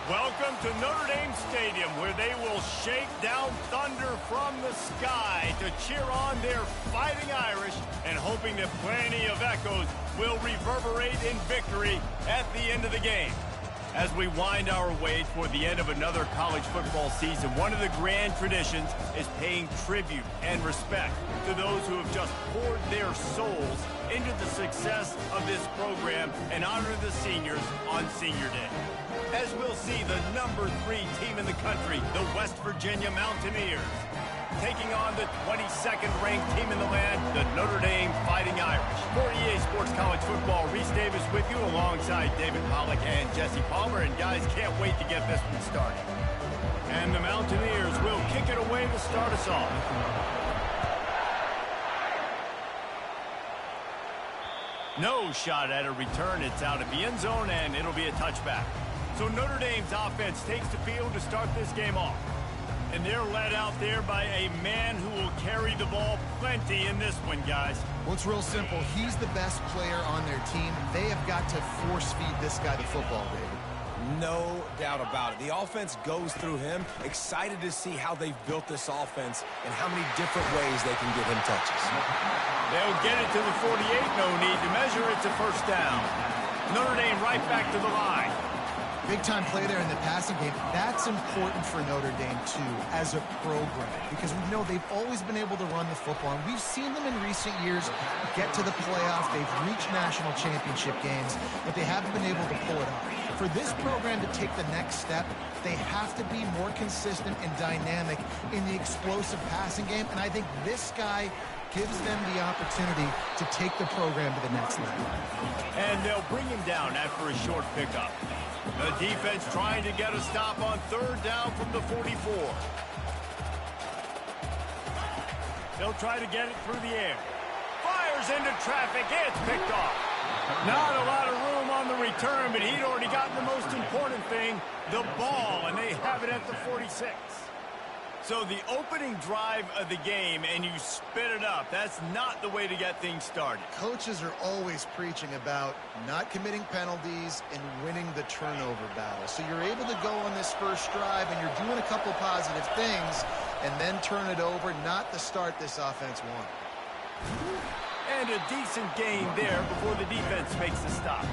Welcome to Notre Dame Stadium, where they will shake down thunder from the sky to cheer on their Fighting Irish and hoping that plenty of echoes will reverberate in victory at the end of the game. As we wind our way toward the end of another college football season, one of the grand traditions is paying tribute and respect to those who have just poured their souls into the success of this program and honor the seniors on Senior Day. As we'll see the number 3 team in the country, the West Virginia Mountaineers, taking on the 22nd ranked team in the land, the Notre Dame Fighting Irish. For EA Sports College Football, Reese Davis with you alongside David Pollack and Jesse Palmer. And guys, can't wait to get this one started. And the Mountaineers will kick it away to start us off. No shot at a return. It's out of the end zone, and it'll be a touchback. So Notre Dame's offense takes the field to start this game off. And they're led out there by a man who will carry the ball plenty in this one, guys. Well, it's real simple. He's the best player on their team. They have got to force-feed this guy the football, David. No doubt about it. The offense goes through him. Excited to see how they've built this offense and how many different ways they can get him touches. They'll get it to the 48. No need to measure. It's a first down. Notre Dame right back to the line. Big-time play there in the passing game. That's important for Notre Dame, too, as a program, because we know they've always been able to run the football, and we've seen them in recent years get to the playoffs. They've reached national championship games, but they haven't been able to pull it off. For this program to take the next step, they have to be more consistent and dynamic in the explosive passing game, and I think this guy gives them the opportunity to take the program to the next level. And they'll bring him down after a short pickup. The defense trying to get a stop on third down from the 44. They'll try to get it through the air. Fires into traffic. It's picked off. Not a lot of room on the return, but he'd already gotten the most important thing, the ball, and they have it at the 46. So the opening drive of the game, and you spit it up. That's not the way to get things started. Coaches are always preaching about not committing penalties and winning the turnover battle. So you're able to go on this first drive, and you're doing a couple positive things, and then turn it over, not the start this offense won. And a decent gain there before the defense makes the stop.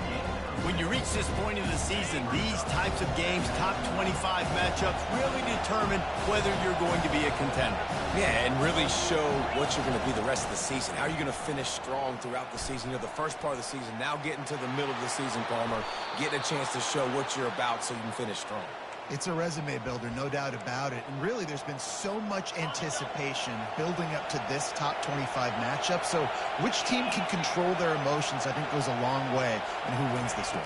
When you reach this point in the season, these types of games, top 25 matchups, really determine whether you're going to be a contender. Yeah, and really show what you're going to be the rest of the season. How are you going to finish strong throughout the season? You know, the first part of the season, now getting to the middle of the season, Palmer, getting a chance to show what you're about so you can finish strong. It's a resume builder, no doubt about it. And really, there's been so much anticipation building up to this top 25 matchup. So which team can control their emotions, I think, goes a long way in who wins this one.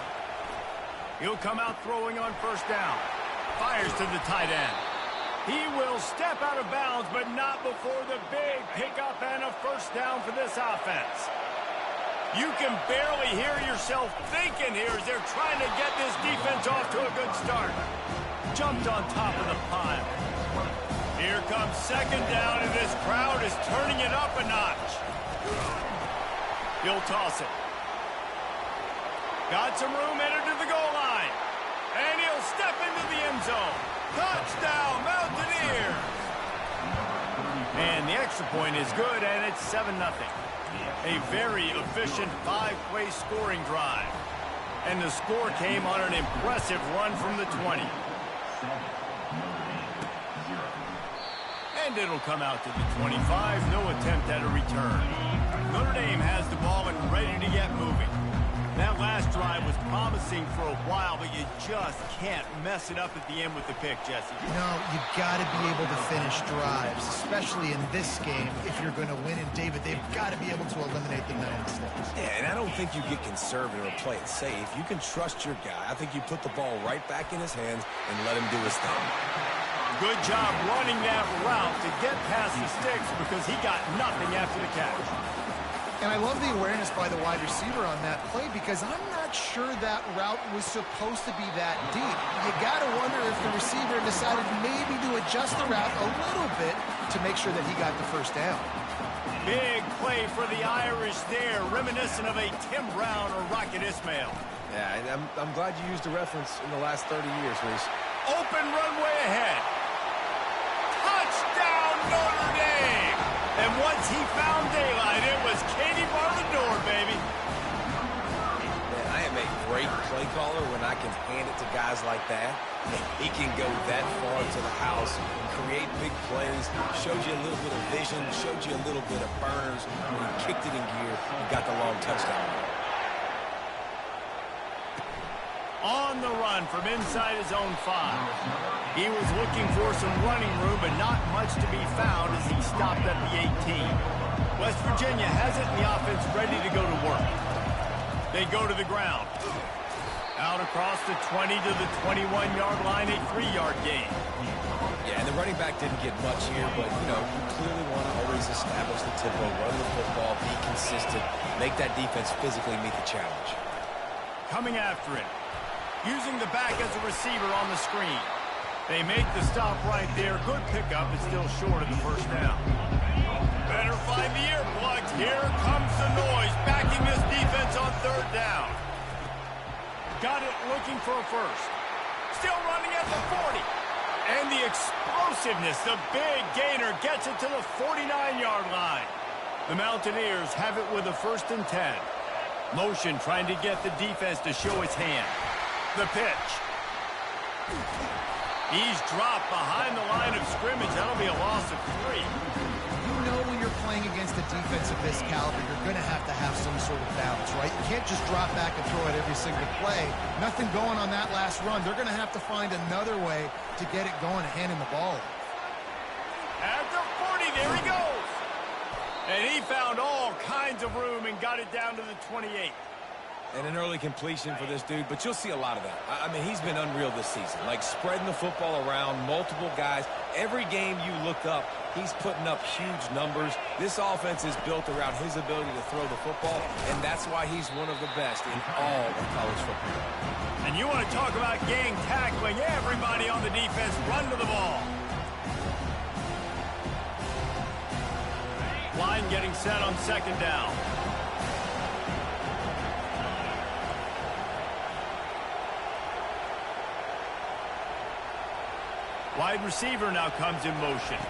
He'll come out throwing on first down. Fires to the tight end. He will step out of bounds, but not before the big pickup and a first down for this offense. You can barely hear yourself thinking here as they're trying to get this defense off to a good start. Jumped on top of the pile. Here comes second down, and this crowd is turning it up a notch. He'll toss it. Got some room, entered to the goal line. And he'll step into the end zone. Touchdown, Mountaineers! And the extra point is good, and it's 7-0. A very efficient 5-play scoring drive. And the score came on an impressive run from the 20. And it'll come out to the 25. No attempt at a return. Notre Dame has the ball and ready to get moving. That last drive was promising for a while, but you just can't mess it up at the end with the pick, Jesse. You know, you've got to be able to finish drives, especially in this game, if you're going to win. And, David, they've got to be able to eliminate the 9 mistakes. Yeah, and I don't think you get conservative or play it safe. You can trust your guy. I think you put the ball right back in his hands and let him do his thing. Good job running that route to get past the sticks because he got nothing after the catch. And I love the awareness by the wide receiver on that play because I'm not sure that route was supposed to be that deep. You got to wonder if the receiver decided maybe to adjust the route a little bit to make sure that he got the first down. Big play for the Irish there, reminiscent of a Tim Brown or Rocket Ismail. Yeah, and I'm glad you used a reference in the last 30 years, Reese. Open runway ahead. Touchdown, Notre Dame! And once he found daylight, it was Katie bar the door, baby. Man, I am a great play caller when I can hand it to guys like that. He can go that far to the house, create big plays, showed you a little bit of vision, showed you a little bit of burners. When he kicked it in gear, he got the long touchdown. On the run from inside his own 5. He was looking for some running room, but not much to be found as he stopped at the 18. West Virginia has it, and the offense ready to go to work. They go to the ground. Out across the 20 to the 21-yard line, a 3-yard gain. Yeah, and the running back didn't get much here, but, you know, you clearly want to always establish the tempo, run the football, be consistent, make that defense physically meet the challenge. Coming after it. Using the back as a receiver on the screen. They make the stop right there. Good pickup, but still short of the first down. Better find the earplugs. Here comes the noise, backing this defense on 3rd down. Got it looking for a first. Still running at the 40. And the explosiveness, the big gainer gets it to the 49-yard line. The Mountaineers have it with a 1st and 10. Motion trying to get the defense to show its hand. The pitch. He's dropped behind the line of scrimmage. That'll be a loss of 3. You know when you're playing against a defense of this caliber, you're going to have some sort of balance, right? You can't just drop back and throw it every single play. Nothing going on that last run. They're going to have to find another way to get it going and handing the ball. At the 40, there he goes. And he found all kinds of room and got it down to the 28. And an early completion for this dude, but you'll see a lot of that. I mean, he's been unreal this season, like spreading the football around, multiple guys. Every game you look up, he's putting up huge numbers. This offense is built around his ability to throw the football, and that's why he's one of the best in all of college football. And you want to talk about gang tackling, everybody on the defense run to the ball. Line getting set on 2nd down. Wide receiver now comes in motion.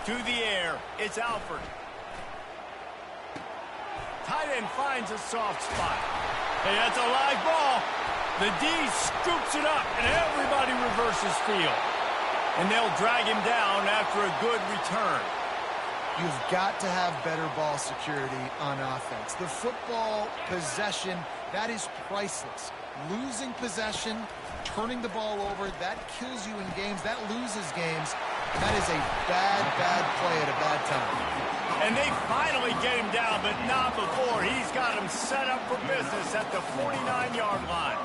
To the air, it's Alford. Tight end finds a soft spot. Hey, that's a live ball. The D scoops it up, and everybody reverses field. And they'll drag him down after a good return. You've got to have better ball security on offense. The football possession, that is priceless. Losing possession, turning the ball over, that kills you in games, that loses games. That is a bad, bad play at a bad time. And they finally get him down, but not before. He's got him set up for business at the 49-yard line.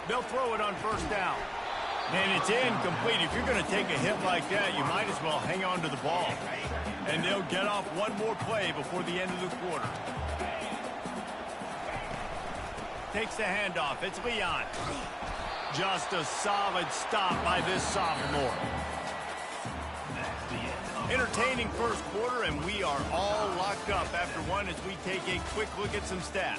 They'll throw it on 1st down. And it's incomplete. If you're going to take a hit like that, you might as well hang on to the ball. And they'll get off one more play before the end of the quarter. Takes the handoff. It's Leon. Just a solid stop by this sophomore. Entertaining first quarter, and we are all locked up after one as we take a quick look at some stats.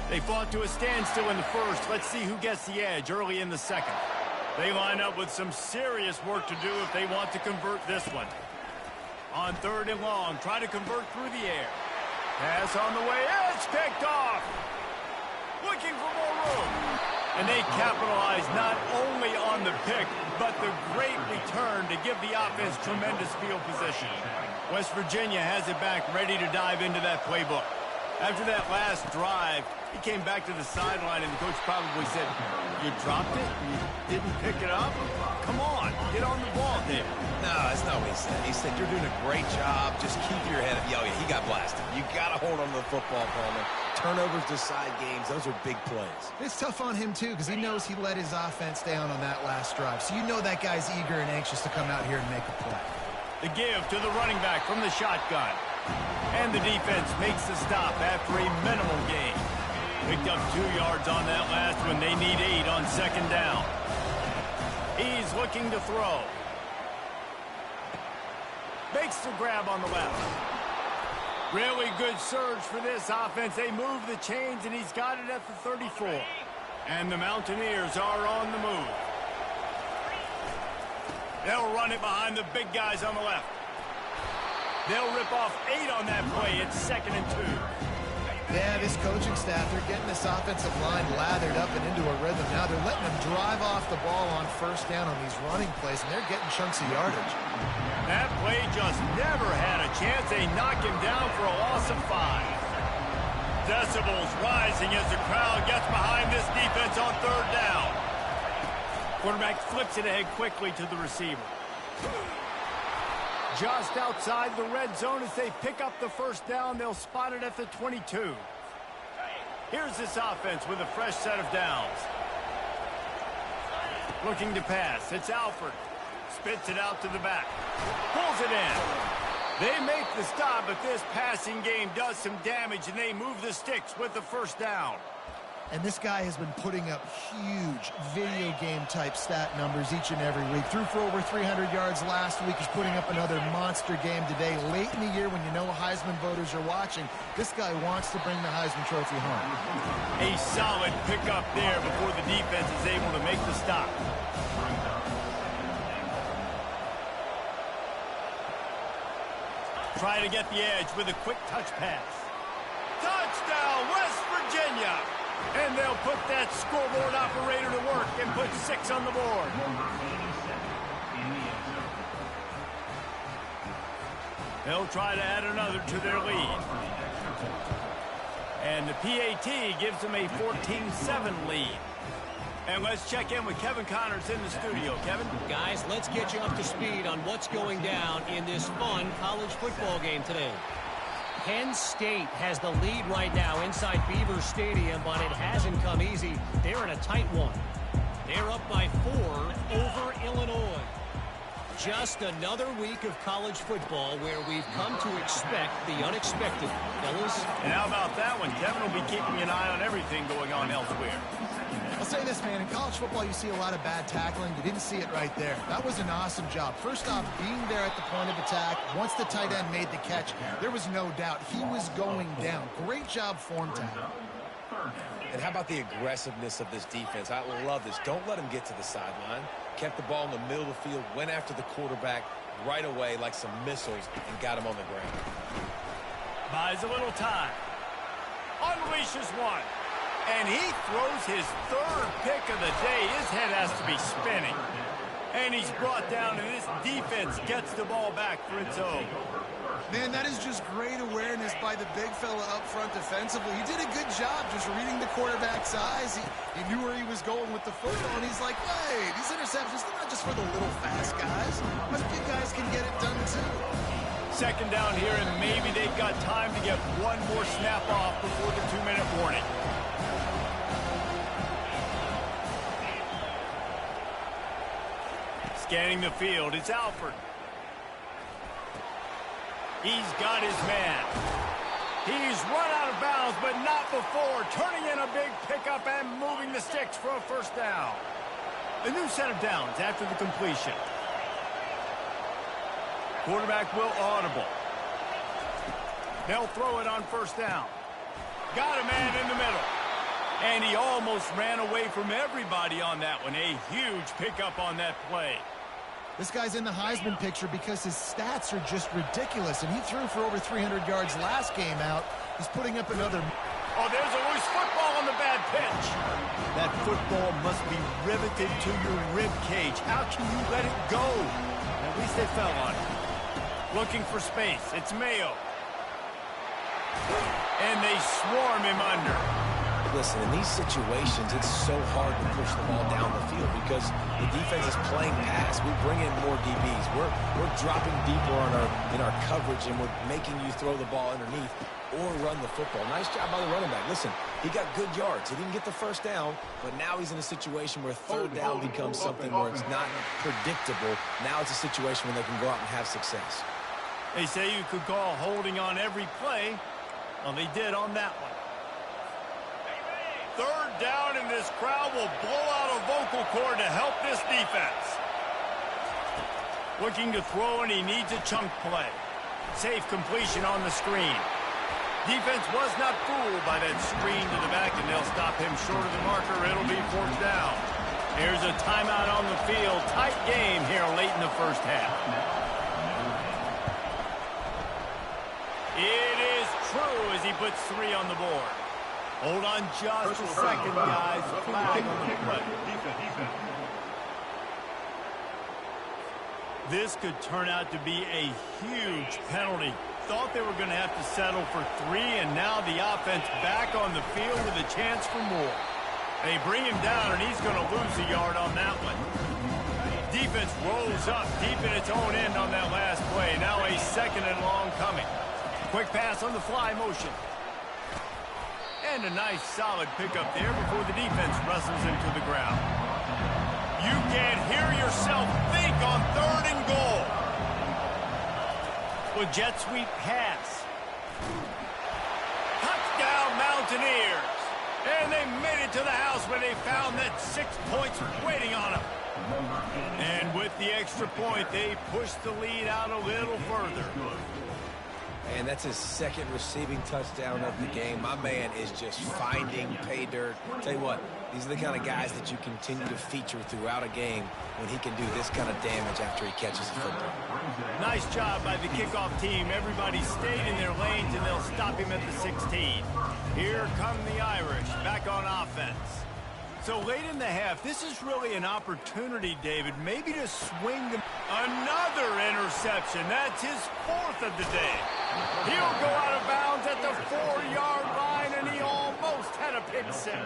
They fought to a standstill in the first. Let's see who gets the edge early in the second. They line up with some serious work to do if they want to convert this one. On 3rd and long, try to convert through the air. Pass on the way. It's picked off. Looking for more room. And they capitalize not only on the pick, but the great return to give the offense tremendous field position. West Virginia has it back, ready to dive into that playbook. After that last drive, he came back to the sideline, and the coach probably said, "You dropped it? You didn't pick it up? Come on, get on the ball, David." No, that's not what he said. He said, "You're doing a great job. Just keep your head up." Yo, he got blasted. You got to hold on to the football, Palmer. Turnovers decide games. Those are big plays. It's tough on him, too, because he knows he let his offense down on that last drive. So you know that guy's eager and anxious to come out here and make a play. The give to the running back from the shotgun. And the defense makes the stop after a minimal gain. Picked up 2 yards on that last one. They need 8 on second down. He's looking to throw. Makes the grab on the left. Really good surge for this offense. They move the chains, and he's got it at the 34. And the Mountaineers are on the move. They'll run it behind the big guys on the left. They'll rip off 8 on that play. It's 2nd and 2. Yeah, this coaching staff, they're getting this offensive line lathered up and into a rhythm. Now they're letting them drive off the ball on first down on these running plays, and they're getting chunks of yardage. That play just never had a chance. They knock him down for a loss of 5. Decibels rising as the crowd gets behind this defense on third down. Quarterback flips it ahead quickly to the receiver. Just outside the red zone as they pick up the first down. They'll spot it at the 22. Here's this offense with a fresh set of downs. Looking to pass. It's Alford. Spits it out to the back. Pulls it in. They make the stop, but this passing game does some damage, and they move the sticks with the first down. And this guy has been putting up huge video game type stat numbers each and every week. Threw for over 300 yards last week. He's putting up another monster game today. Late in the year when you know Heisman voters are watching, this guy wants to bring the Heisman Trophy home. A solid pickup there before the defense is able to make the stop. Try to get the edge with a quick touch pass. Touchdown, West Virginia! And they'll put that scoreboard operator to work and put 6 on the board. They'll try to add another to their lead. And the PAT gives them a 14-7 lead. And let's check in with Kevin Connors in the studio. Kevin? Guys, let's get you up to speed on what's going down in this fun college football game today. Penn State has the lead right now inside Beaver Stadium, but it hasn't come easy. They're in a tight one. They're up by 4 over Illinois. Just another week of college football where we've come to expect the unexpected. Fellas? And how about that one? Kevin will be keeping an eye on everything going on elsewhere. I'll say this, man. In college football, you see a lot of bad tackling. You didn't see it right there. That was an awesome job. First off, being there at the point of attack. Once the tight end made the catch, there was no doubt he was going down. Great job form tackle. And how about the aggressiveness of this defense? I love this. Don't let him get to the sideline. Kept the ball in the middle of the field, went after the quarterback right away like some missiles and got him on the ground. Buys a little time. Unleashes one. And he throws his 3rd pick of the day. His head has to be spinning. And he's brought down, and this defense gets the ball back for its own. Man, that is just great awareness by the big fella up front defensively. He did a good job just reading the quarterback's eyes. He knew where he was going with the football, and he's like, wait, these interceptions, they're not just for the little fast guys. Us big guys can get it done, too. Second down here, and maybe they've got time to get one more snap off before the 2-minute warning. Scanning the field, it's Alford. He's got his man. He's run out of bounds, but not before. Turning in a big pickup and moving the sticks for a first down. A new set of downs after the completion. Quarterback will audible. They'll throw it on first down. Got a man in the middle. And he almost ran away from everybody on that one. A huge pickup on that play. This guy's in the Heisman picture because his stats are just ridiculous, and he threw for over 300 yards last game out. He's putting up another. Oh, there's a loose football on the bad pitch. That football must be riveted to your rib cage. How can you let it go? At least they fell on it. Looking for space. It's Mayo. And they swarm him under. Listen, in these situations, it's so hard to push the ball down the field because the defense is playing pass. We bring in more DBs. We're dropping deeper in our coverage, and we're making you throw the ball underneath or run the football. Nice job by the running back. Listen, he got good yards. He didn't get the first down, but now he's in a situation where third down becomes something where it's not predictable. Now it's a situation where they can go out and have success. They say you could call holding on every play. Well, they did on that one. third down, and this crowd will blow out a vocal cord to help this defense. Looking to throw, and he needs a chunk play. Safe completion on the screen. Defense was not fooled by that screen to the back, and they'll stop him short of the marker. It'll be fourth down. Here's a timeout on the field. Tight game here late in the first half. It is true as he puts 3 on the board. Hold on just a second, guys. Flag on the play. This could turn out to be a huge penalty. Thought they were going to have to settle for 3, and now the offense back on the field with a chance for more. They bring him down, and he's going to lose a yard on that one. Defense rolls up deep in its own end on that last play. Now a second and long coming. Quick pass on the fly motion. And a nice solid pickup there before the defense wrestles him to the ground. You can't hear yourself think on 3rd and goal. With jet sweep pass. Touchdown Mountaineers. And they made it to the house where they found that 6 points waiting on them. And with the extra point, they pushed the lead out a little further. And that's his second receiving touchdown of the game. My man is just finding pay dirt. Tell you what, these are the kind of guys that you continue to feature throughout a game when he can do this kind of damage after he catches the football. Nice job by the kickoff team. Everybody stayed in their lanes, and they'll stop him at the 16. Here come the Irish back on offense. So late in the half, this is really an opportunity, David, maybe to swing another interception. That's his 4th of the day. He'll go out of bounds at the 4-yard line, and he almost had a pick 6.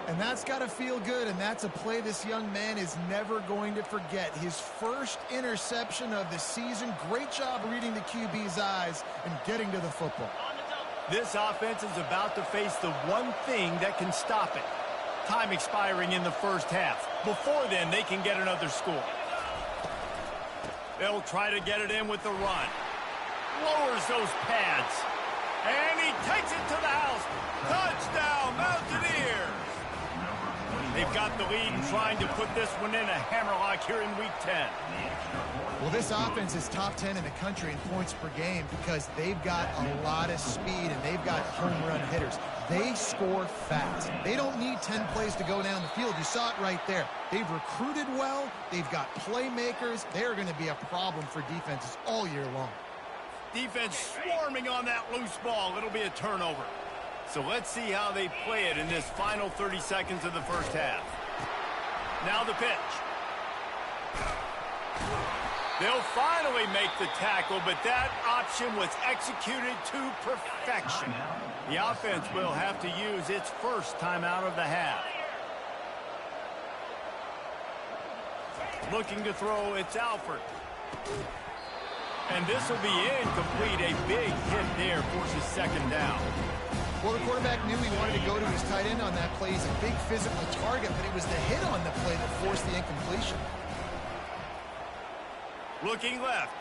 And that's got to feel good, and that's a play this young man is never going to forget. His first interception of the season. Great job reading the QB's eyes and getting to the football. This offense is about to face the one thing that can stop it. Time expiring in the first half. Before then, they can get another score. They'll try to get it in with the run. Lowers those pads. And he takes it to the house. Touchdown, Mountaineers! They've got the lead and trying to put this one in a hammerlock here in Week 10. Well, this offense is top 10 in the country in points per game because they've got a lot of speed and they've got home run hitters. They score fast. They don't need 10 plays to go down the field. You saw it right there. They've recruited well. They've got playmakers. They're going to be a problem for defenses all year long. Defense swarming on that loose ball. It'll be a turnover. So let's see how they play it in this final 30 seconds of the first half. Now the pitch. They'll finally make the tackle, but that option was executed to perfection. The offense will have to use its first timeout of the half. Looking to throw, it's Alford. And this will be incomplete. A big hit there forces 2nd down. Well, the quarterback knew he wanted to go to his tight end on that play. He's a big physical target, but it was the hit on the play that forced the incompletion. Looking left.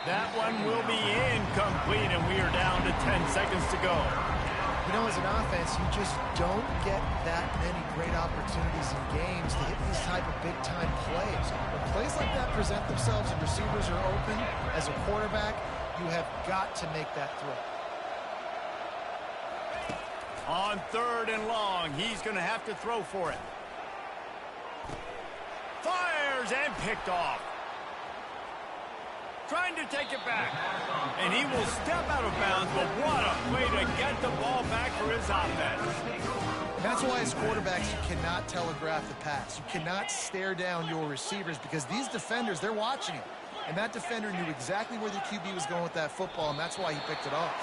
That one will be incomplete, and we are down to 10 seconds to go. You know, as an offense, you just don't get that many great opportunities in games to hit these type of big-time plays. When plays like that present themselves and receivers are open, as a quarterback, you have got to make that throw. On 3rd and long, he's going to have to throw for it. Fires and picked off. Trying to take it back. And he will step out of bounds, but what a way to get the ball back for his offense. And that's why as quarterbacks, you cannot telegraph the pass. You cannot stare down your receivers because these defenders, they're watching it. And that defender knew exactly where the QB was going with that football, and that's why he picked it off.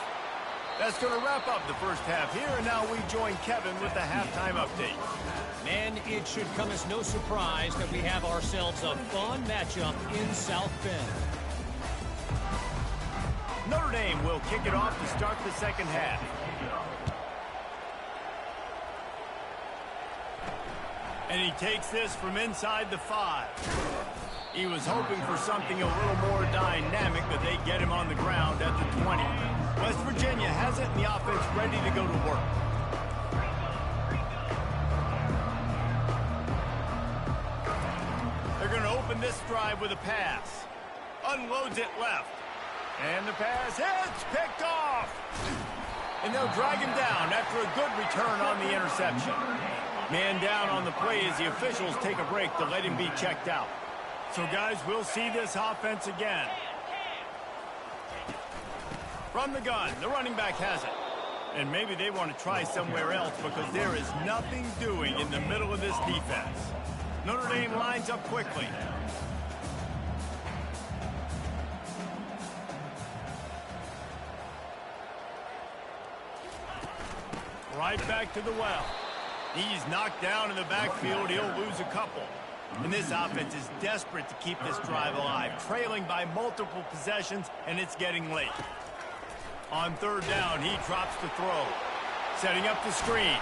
That's going to wrap up the first half here, and now we join Kevin with the halftime update. And it should come as no surprise that we have ourselves a fun matchup in South Bend. Notre Dame will kick it off to start the second half. And he takes this from inside the 5. He was hoping for something a little more dynamic, but they get him on the ground at the 20. West Virginia has it, and the offense ready to go to work. drive with a pass. Unloads it left. And the pass hits, picked off. And they'll drag him down after a good return on the interception. Man down on the play as the officials take a break to let him be checked out. So, guys, we'll see this offense again. From the gun, the running back has it. And maybe they want to try somewhere else because there is nothing doing in the middle of this defense. Notre Dame lines up quickly. Right back to the well. He's knocked down in the backfield. He'll lose a couple. And this offense is desperate to keep this drive alive, trailing by multiple possessions, and it's getting late. On third down, he drops the throw. Setting up the screen.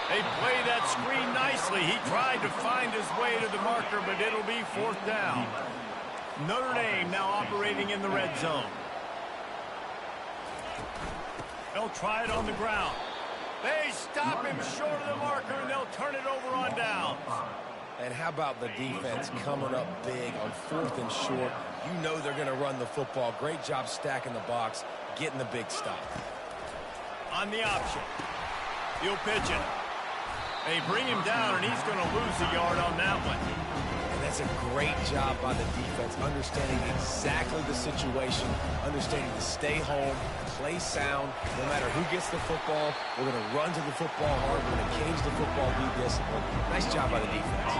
They play that screen nicely. He tried to find his way to the marker, but it'll be fourth down. Notre Dame now operating in the red zone. They'll try it on the ground. They stop him short of the marker, and they'll turn it over on downs. And how about the defense coming up big on fourth and short? You know they're going to run the football. Great job stacking the box, getting the big stop. On the option. He'll pitch it. They bring him down, and he's going to lose a yard on that one. And that's a great job by the defense, understanding exactly the situation, understanding to stay home, play sound. No matter who gets the football, we're going to run to the football hard. We're going to cage the football, be disciplined. Nice job by the defense.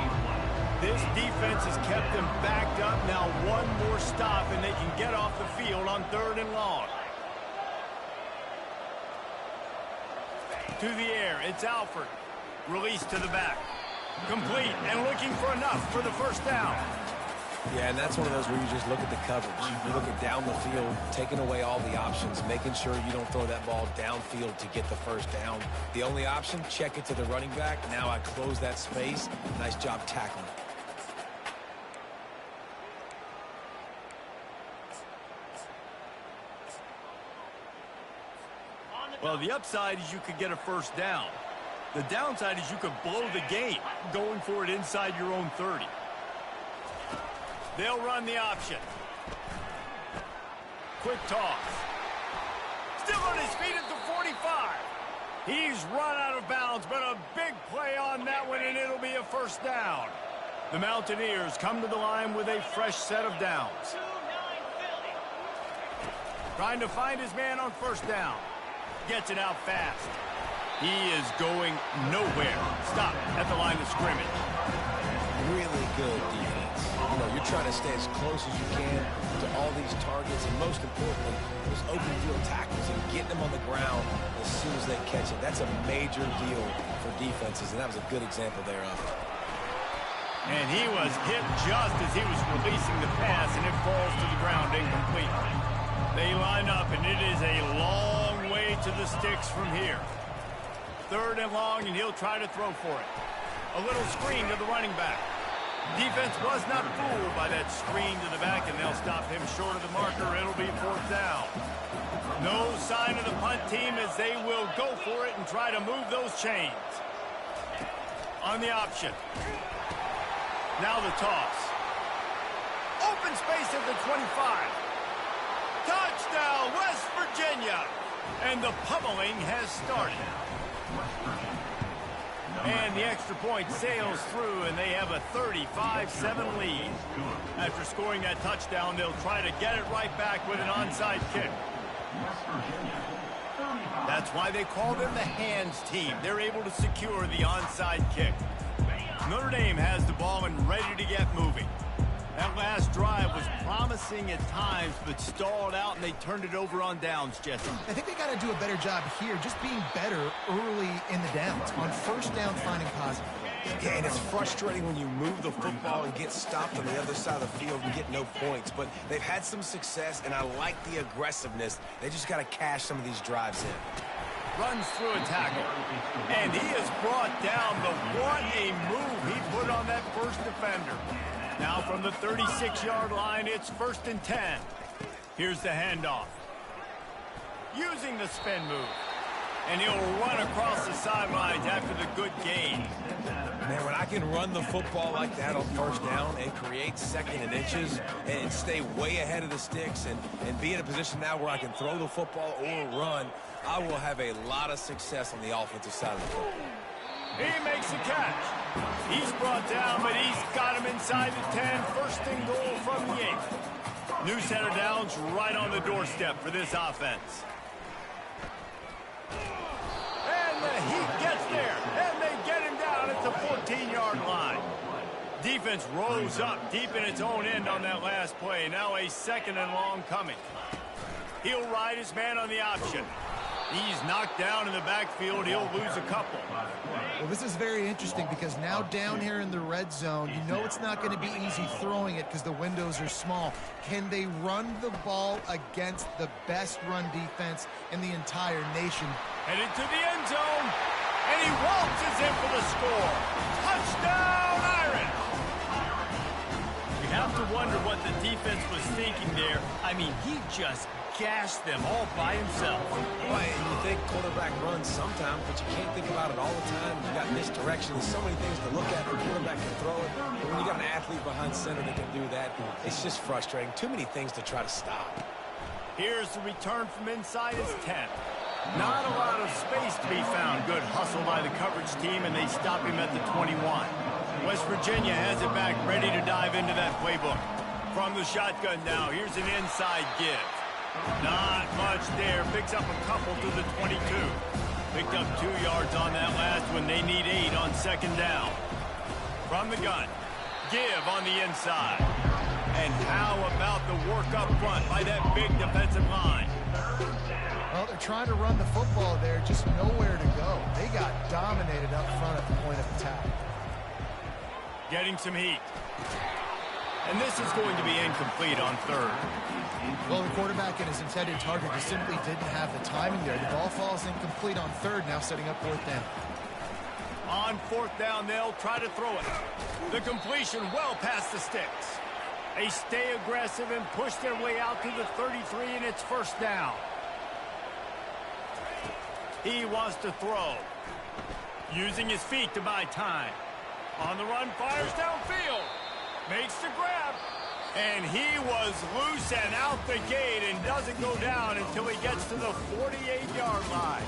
This defense has kept them backed up. Now one more stop, and they can get off the field on third and long. To the air, it's Alford. Release to the back. Complete, and looking for enough for the first down. Yeah, and that's one of those where you just look at the coverage. You look at down the field, taking away all the options, making sure you don't throw that ball downfield to get the first down. The only option, check it to the running back. Now I close that space. Nice job tackling. Well, the upside is you could get a first down. The downside is you could blow the game going for it inside your own 30. They'll run the option. Quick toss. Still on his feet at the 45. He's run out of bounds, but a big play on that one, and it'll be a first down. The Mountaineers come to the line with a fresh set of downs. Trying to find his man on first down. Gets it out fast. He is going nowhere. Stop at the line of scrimmage. Really good defense. You know, you're trying to stay as close as you can to all these targets, and most importantly, those open field tackles and getting them on the ground as soon as they catch it. That's a major deal for defenses, and that was a good example thereof. And he was hit just as he was releasing the pass, and it falls to the ground incomplete. They line up, and it is a long way to the sticks from here. Third and long, and he'll try to throw for it. A little screen to the running back. Defense was not fooled by that screen to the back, and they'll stop him short of the marker. It'll be fourth down. No sign of the punt team as they will go for it and try to move those chains. On the option. Now the toss. Open space at the 25. Touchdown, West Virginia. And the pummeling has started. And the extra point sails through, and they have a 35-7 lead. After scoring that touchdown, they'll try to get it right back with an onside kick. That's why they call them the hands team. They're able to secure the onside kick. Notre Dame has the ball and ready to get moving. That last drive was promising at times, but stalled out, and they turned it over on downs, Jesse. I think they got to do a better job here, just being better early in the downs. On first down, finding positive. Yeah, and it's frustrating when you move the football and get stopped on the other side of the field and get no points. But they've had some success, and I like the aggressiveness. They just got to cash some of these drives in. Runs through a tackle. And he is brought down. What a move he put on that first defender. Now from the 36-yard line, it's 1st and 10. Here's the handoff. Using the spin move. And he'll run across the sidelines after the good gain. Man, when I can run the football like that on first down and create second and inches and stay way ahead of the sticks and be in a position now where I can throw the football or run, I will have a lot of success on the offensive side of the football. He makes the catch. He's brought down, but he's got him inside the 10. First and goal from the 8. New center downs right on the doorstep for this offense. And the Heat gets there, and they get him down at the 14-yard line. Defense rose up deep in its own end on that last play. Now a second and long coming. He'll ride his man on the option. He's knocked down in the backfield. He'll lose a couple. Well, this is very interesting because now down here in the red zone, you know it's not going to be easy throwing it because the windows are small. Can they run the ball against the best run defense in the entire nation? Headed to the end zone, and he waltzes in for the score. Touchdown, Irish! You have to wonder what the defense was thinking there. I mean, he just gashed them all by himself. Boy, you think quarterback runs sometimes, but you can't think about it all the time. You got misdirection. There's so many things to look at. The quarterback can throw it, but when you got an athlete behind center that can do that, it's just frustrating. Too many things to try to stop. Here's the return from inside his 10. Not a lot of space to be found. Good hustle by the coverage team, and they stop him at the 21. West Virginia has it back, ready to dive into that playbook. From the shotgun now, here's an inside give. Not much there. Picks up a couple to the 22. Picked up 2 yards on that last one. They need 8 on second down. From the gun. Give on the inside. And how about the work up front by that big defensive line? Well, they're trying to run the football there, just nowhere to go. They got dominated up front at the point of attack. Getting some heat. And this is going to be incomplete on third. Well, the quarterback and his intended target just simply didn't have the timing there. The ball falls incomplete on third, now setting up fourth down. On fourth down, they'll try to throw it. The completion well past the sticks. They stay aggressive and push their way out to the 33, and it's first down. He wants to throw. Using his feet to buy time. On the run, fires downfield. Makes the grab. And he was loose and out the gate and doesn't go down until he gets to the 48-yard line.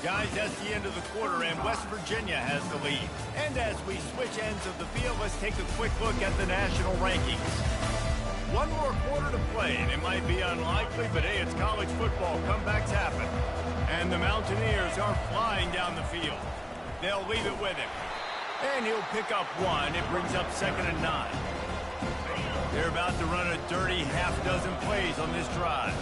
Guys, that's the end of the quarter, and West Virginia has the lead. And as we switch ends of the field, let's take a quick look at the national rankings. One more quarter to play, and it might be unlikely, but hey, it's college football. Comebacks happen. And the Mountaineers are flying down the field. They'll leave it with him. And he'll pick up 1. It brings up 2nd and 9. They're about to run a dirty half-dozen plays on this drive.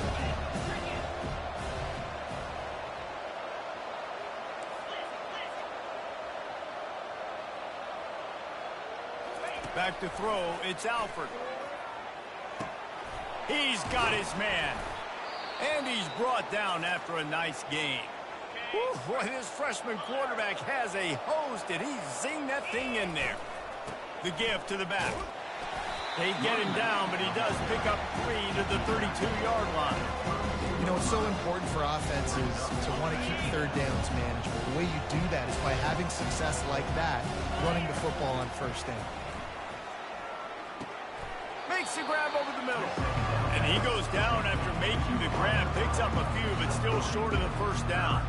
Back to throw, it's Alford. He's got his man. And he's brought down after a nice gain. Whew, boy, this freshman quarterback has a host, and he's zinged that thing in there. The give to the back. They get him down, but he does pick up 3 to the 32-yard line. You know, it's so important for offenses to want to keep third downs manageable. The way you do that is by having success like that, running the football on first down. Makes the grab over the middle. And he goes down after making the grab. Picks up a few, but still short of the first down.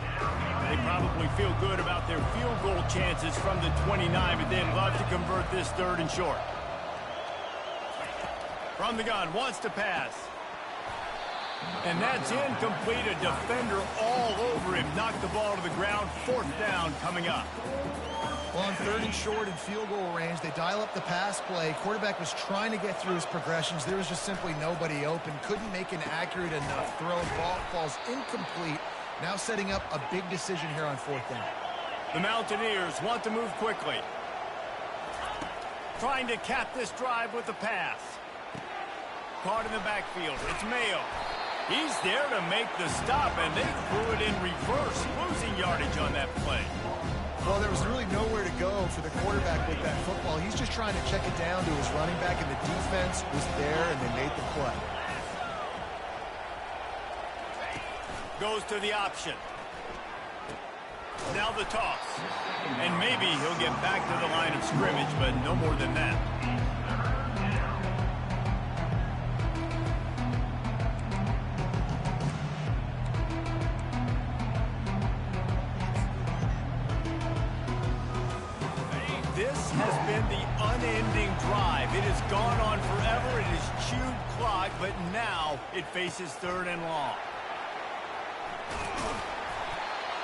They probably feel good about their field goal chances from the 29, but they'd love to convert this third and short. From the gun, wants to pass. And that's incomplete. A defender all over him. Knocked the ball to the ground. Fourth down coming up. Well, on third and short in field goal range, they dial up the pass play. Quarterback was trying to get through his progressions. There was just simply nobody open. Couldn't make an accurate enough throw. Ball falls incomplete. Now setting up a big decision here on fourth down. The Mountaineers want to move quickly. Trying to cap this drive with the pass. Caught in the backfield. It's Mayo. He's there to make the stop, and they threw it in reverse, losing yardage on that play. Well, there was really nowhere to go for the quarterback with that football. He's just trying to check it down to his running back, and the defense was there, and they made the play. Goes to the option. Now the toss. And maybe he'll get back to the line of scrimmage, but no more than that. This has been the unending drive. It has gone on forever. It has chewed clock, but now it faces 3rd and long.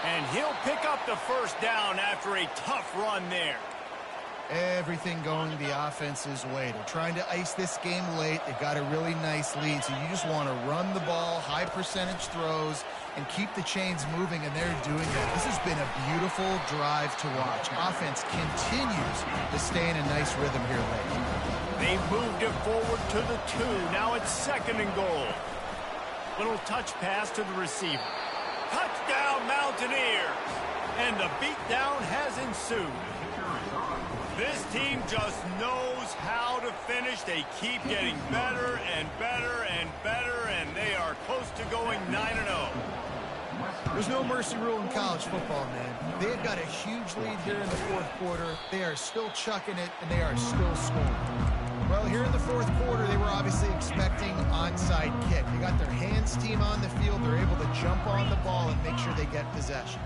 And he'll pick up the first down after a tough run there. Everything going the offense's way. They're trying to ice this game late. They've got a really nice lead, so you just want to run the ball, high percentage throws, and keep the chains moving, and they're doing that. This has been a beautiful drive to watch. Offense continues to stay in a nice rhythm here late. They've moved it forward to the 2. Now it's 2nd and goal. Little touch pass to the receiver. Touchdown, Mountaineers! And the beatdown has ensued. This team just knows how to finish. They keep getting better and better and better, and they are close to going 9-0. There's no mercy rule in college football, man. They've got a huge lead here in the 4th quarter. They are still chucking it, and they are still scoring. Well, here in the 4th quarter, they were obviously expecting onside kick. They got their hands team on the field. They're able to jump on the ball and make sure they get possession.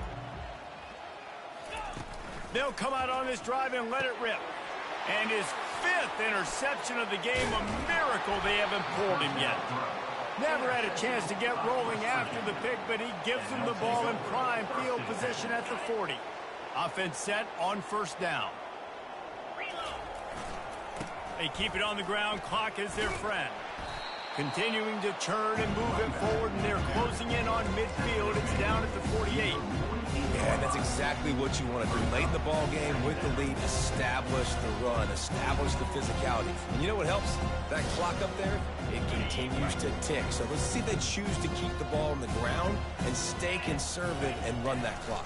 They'll come out on this drive and let it rip. And his 5th interception of the game, a miracle they haven't pulled him yet. Never had a chance to get rolling after the pick, but he gives them the ball in prime field position at the 40. Offense set on 1st down. They keep it on the ground. Clock is their friend. Continuing to churn and move it forward, and they're closing in on midfield. It's down at the 48. Yeah, that's exactly what you want to do. Late in the ball game with the lead, establish the run, establish the physicality. And you know what helps? That clock up there, it continues to tick. So let's see if they choose to keep the ball on the ground and stay conservative and run that clock.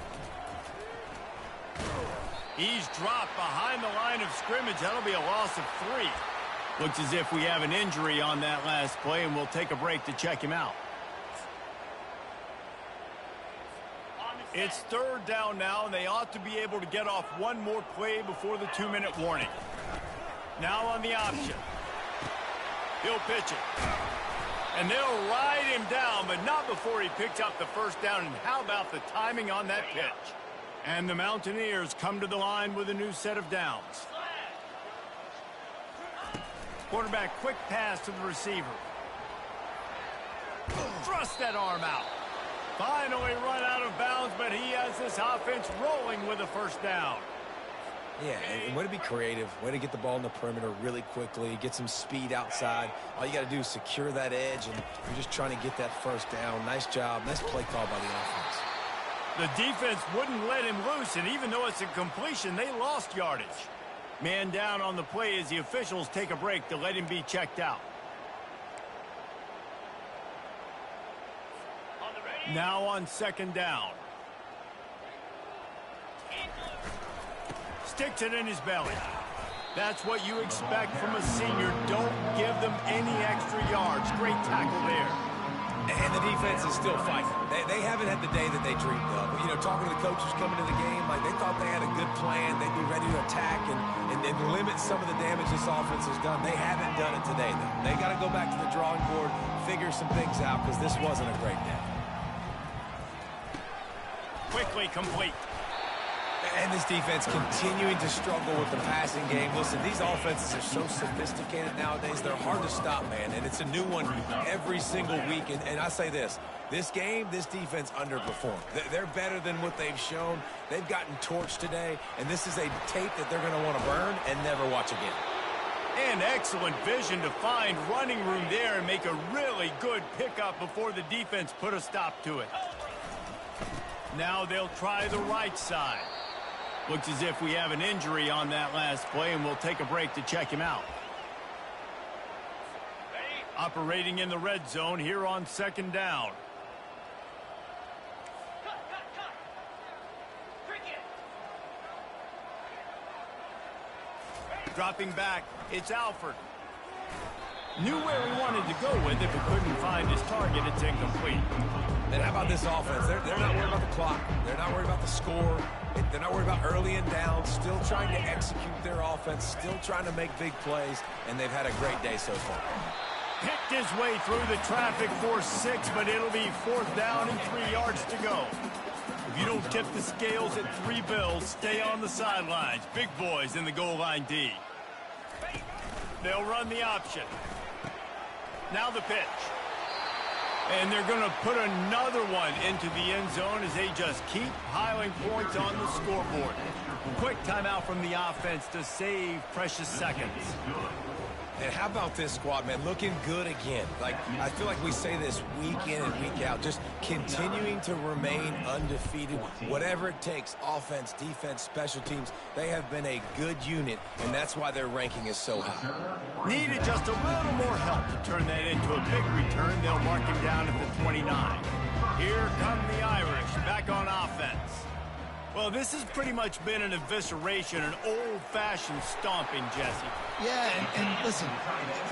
He's dropped behind the line of scrimmage. That'll be a loss of 3. Looks as if we have an injury on that last play, and we'll take a break to check him out. It's 3rd down now, and they ought to be able to get off one more play before the 2-minute warning. Now on the option. He'll pitch it. And they'll ride him down, but not before he picks up the first down. And how about the timing on that pitch? And the Mountaineers come to the line with a new set of downs. Quarterback, quick pass to the receiver. Thrust that arm out. Finally run out of bounds, but he has this offense rolling with a first down. Yeah, and way to be creative, way to get the ball in the perimeter really quickly, get some speed outside. All you got to do is secure that edge, and you're just trying to get that first down. Nice job, nice play call by the offense. The defense wouldn't let him loose, and even though it's a completion, they lost yardage. Man down on the play as the officials take a break to let him be checked out. Now on 2nd down. Sticks it in his belly. That's what you expect from a senior. Don't give them any extra yards. Great tackle there. And the defense is still fighting. They haven't had the day that they dreamed of. You know, talking to the coaches coming to the game, like they thought they had a good plan. They'd be ready to attack and limit some of the damage this offense has done. They haven't done it today, though. They got to go back to the drawing board, figure some things out, because this wasn't a great day. Quickly complete. And this defense continuing to struggle with the passing game. Listen, these offenses are so sophisticated nowadays. They're hard to stop, man. And it's a new one every single week. And I say this game, this defense underperformed. They're better than what they've shown. They've gotten torched today. And this is a tape that they're going to want to burn and never watch again. And excellent vision to find running room there and make a really good pickup before the defense put a stop to it. Now they'll try the right side. Looks as if we have an injury on that last play, and we'll take a break to check him out. Operating in the red zone here on 2nd down. Dropping back, it's Alford. Knew where he wanted to go with it, but couldn't find his target. It's incomplete. And how about this offense? They're not worried about the clock. They're not worried about the score. They're not worried about early and down. Still trying to execute their offense. Still trying to make big plays. And they've had a great day so far. Picked his way through the traffic for 6, but it'll be 4th down and 3 yards to go. If you don't tip the scales at 3 bills, stay on the sidelines. Big boys in the goal line D. They'll run the option. Now the pitch. And they're going to put another one into the end zone as they just keep piling points on the scoreboard. Quick timeout from the offense to save precious seconds. And how about this squad, man? Looking good again. Like, I feel like we say this week in and week out, just continuing to remain undefeated. Whatever it takes, offense, defense, special teams, they have been a good unit, and that's why their ranking is so high. Needed just a little more help to turn that into a big return. They'll mark him down at the 29. Here come the Irish, back on offense. Well, this has pretty much been an evisceration, an old-fashioned stomping, Jesse. Yeah, and listen,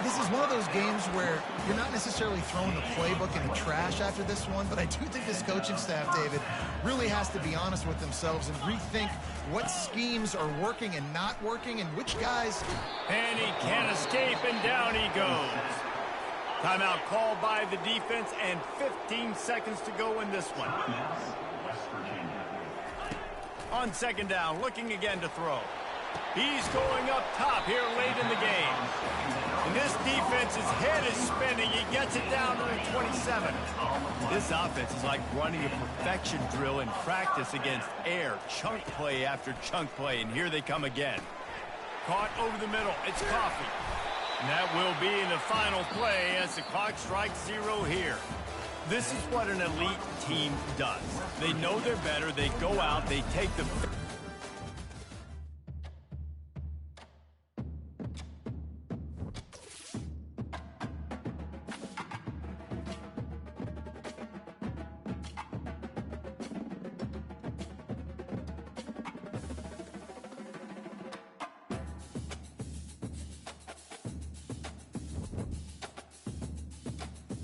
this is one of those games where you're not necessarily throwing the playbook in the trash after this one, but I do think this coaching staff, David, really has to be honest with themselves and rethink what schemes are working and not working and which guys... And he can't escape, and down he goes. Timeout called by the defense, and 15 seconds to go in this one. On 2nd down, looking again to throw. He's going up top here late in the game. And this defense's head is spinning. He gets it down to the 27. This offense is like running a perfection drill in practice against air. Chunk play after chunk play, and here they come again. Caught over the middle. It's Coffee. And that will be the final play as the clock strikes 0 here. This is what an elite team does. They know they're better. They go out. They take the...